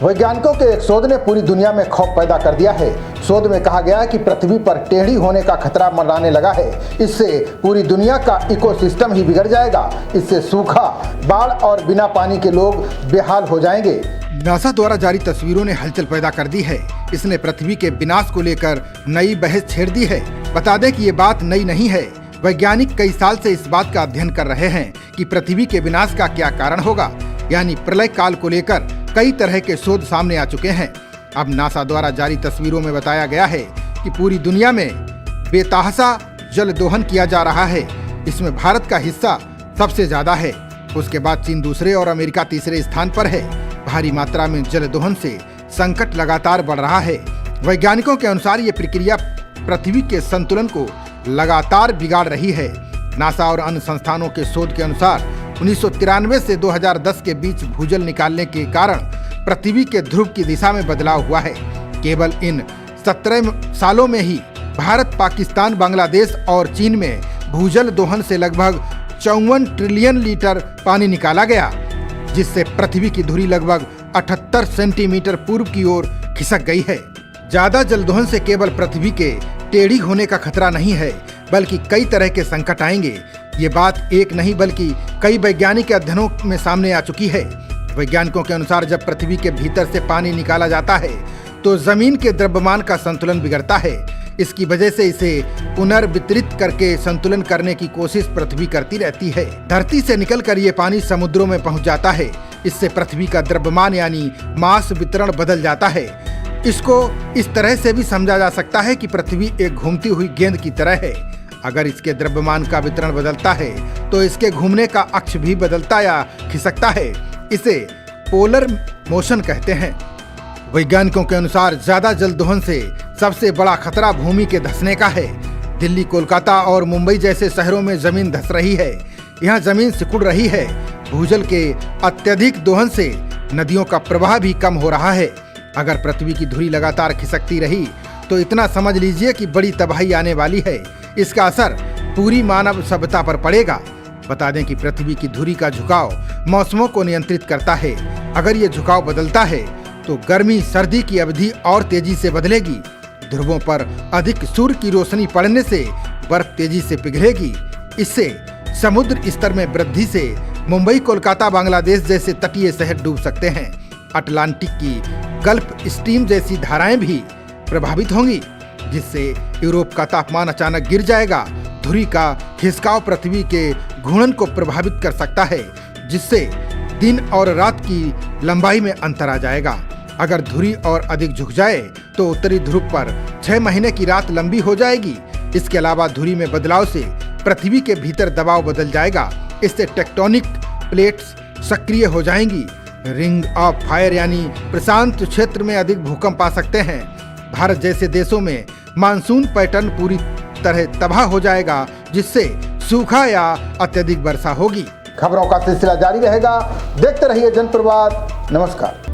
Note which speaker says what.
Speaker 1: वैज्ञानिकों के एक शोध ने पूरी दुनिया में खौफ पैदा कर दिया है। शोध में कहा गया है कि पृथ्वी पर टेढ़ी होने का खतरा मंडराने लगा है। इससे पूरी दुनिया का इकोसिस्टम ही बिगड़ जाएगा। इससे सूखा, बाढ़ और बिना पानी के लोग बेहाल हो जाएंगे।
Speaker 2: नासा द्वारा जारी तस्वीरों ने हलचल पैदा कर दी है। इसने पृथ्वी के विनाश को लेकर नई बहस छेड़ दी है। बता दें कि ये बात नई नहीं है। वैज्ञानिक कई साल से इस बात का अध्ययन कर रहे हैं कि पृथ्वी के विनाश का क्या कारण होगा, यानी प्रलय काल को लेकर कई तरह के शोध सामने आ चुके हैं। अब नासा द्वारा जारी तस्वीरों में बताया गया है कि पूरी दुनिया में बेतहाशा जल दोहन किया जा रहा है। इसमें भारत का हिस्सा सबसे ज्यादा है। उसके बाद चीन दूसरे और अमेरिका तीसरे स्थान पर है। भारी मात्रा में जल दोहन से संकट लगातार बढ़ रहा है। वैज्ञानिकों के अनुसार ये प्रक्रिया पृथ्वी के संतुलन को लगातार बिगाड़ रही है। नासा और अन्य संस्थानों के शोध के अनुसार 1993 से 2010 के बीच भूजल निकालने के कारण पृथ्वी के ध्रुव की दिशा में बदलाव हुआ है। केवल इन 17 सालों में ही भारत, पाकिस्तान, बांग्लादेश और चीन में भूजल दोहन से लगभग 54 ट्रिलियन लीटर पानी निकाला गया, जिससे पृथ्वी की धुरी लगभग 78 सेंटीमीटर पूर्व की ओर खिसक गई है। ज्यादा जल दोहन से केवल पृथ्वी के टेढ़ी होने का खतरा नहीं है, बल्कि कई तरह के संकट आएंगे। ये बात एक नहीं बल्कि कई वैज्ञानिक अध्ययनों में सामने आ चुकी है। वैज्ञानिकों के अनुसार जब पृथ्वी के भीतर से पानी निकाला जाता है तो जमीन के द्रव्यमान का संतुलन बिगड़ता है। इसकी वजह से इसे पुनर्वितरित करके संतुलन करने की कोशिश पृथ्वी करती रहती है। धरती से निकलकर ये पानी समुद्रों में पहुंच जाता है। इससे पृथ्वी का द्रव्यमान यानी मास वितरण बदल जाता है। इसको इस तरह से भी समझा जा सकता है कि पृथ्वी एक घूमती हुई गेंद की तरह है। अगर इसके द्रव्यमान का वितरण बदलता है तो इसके घूमने का अक्ष भी बदलता या खिसकता है। इसे पोलर मोशन कहते हैं। वैज्ञानिकों के अनुसार ज्यादा जल दोहन से सबसे बड़ा खतरा भूमि के धंसने का है। दिल्ली, कोलकाता और मुंबई जैसे शहरों में जमीन धंस रही है। यहाँ जमीन सिकुड़ रही है। भूजल के अत्यधिक दोहन से नदियों का प्रवाह भी कम हो रहा है। अगर पृथ्वी की धुरी लगातार खिसकती रही तो इतना समझ लीजिए कि बड़ी तबाही आने वाली है। इसका असर पूरी मानव सभ्यता पर पड़ेगा। बता दें कि पृथ्वी की धुरी का झुकाव मौसमों को नियंत्रित करता है। अगर ये झुकाव बदलता है तो गर्मी सर्दी की अवधि और तेजी से बदलेगी। ध्रुवों पर अधिक सूर्य की रोशनी पड़ने से बर्फ तेजी से पिघलेगी। इससे समुद्र स्तर में वृद्धि से मुंबई, कोलकाता, बांग्लादेश जैसे तटीय शहर डूब सकते हैं। अटलांटिक की गल्फ स्ट्रीम जैसी धाराएं भी प्रभावित होंगी, जिससे यूरोप का तापमान अचानक गिर जाएगा। धुरी का खिसकाव पृथ्वी के घूर्णन को प्रभावित कर सकता है, जिससे दिन और रात की लंबाई में अंतर आ जाएगा। अगर धुरी और अधिक झुक जाए तो उत्तरी ध्रुव पर 6 महीने की रात लंबी हो जाएगी। इसके अलावा धुरी में बदलाव से पृथ्वी के भीतर दबाव बदल जाएगा। इससे टेक्टोनिक प्लेट्स सक्रिय हो जाएंगी। रिंग ऑफ फायर यानी प्रशांत क्षेत्र में अधिक भूकंप आ सकते हैं। भारत जैसे देशों में मानसून पैटर्न पूरी तरह तबाह हो जाएगा, जिससे सूखा या अत्यधिक वर्षा होगी।
Speaker 1: खबरों का सिलसिला जारी रहेगा। देखते रहिए जनप्रवाद। नमस्कार।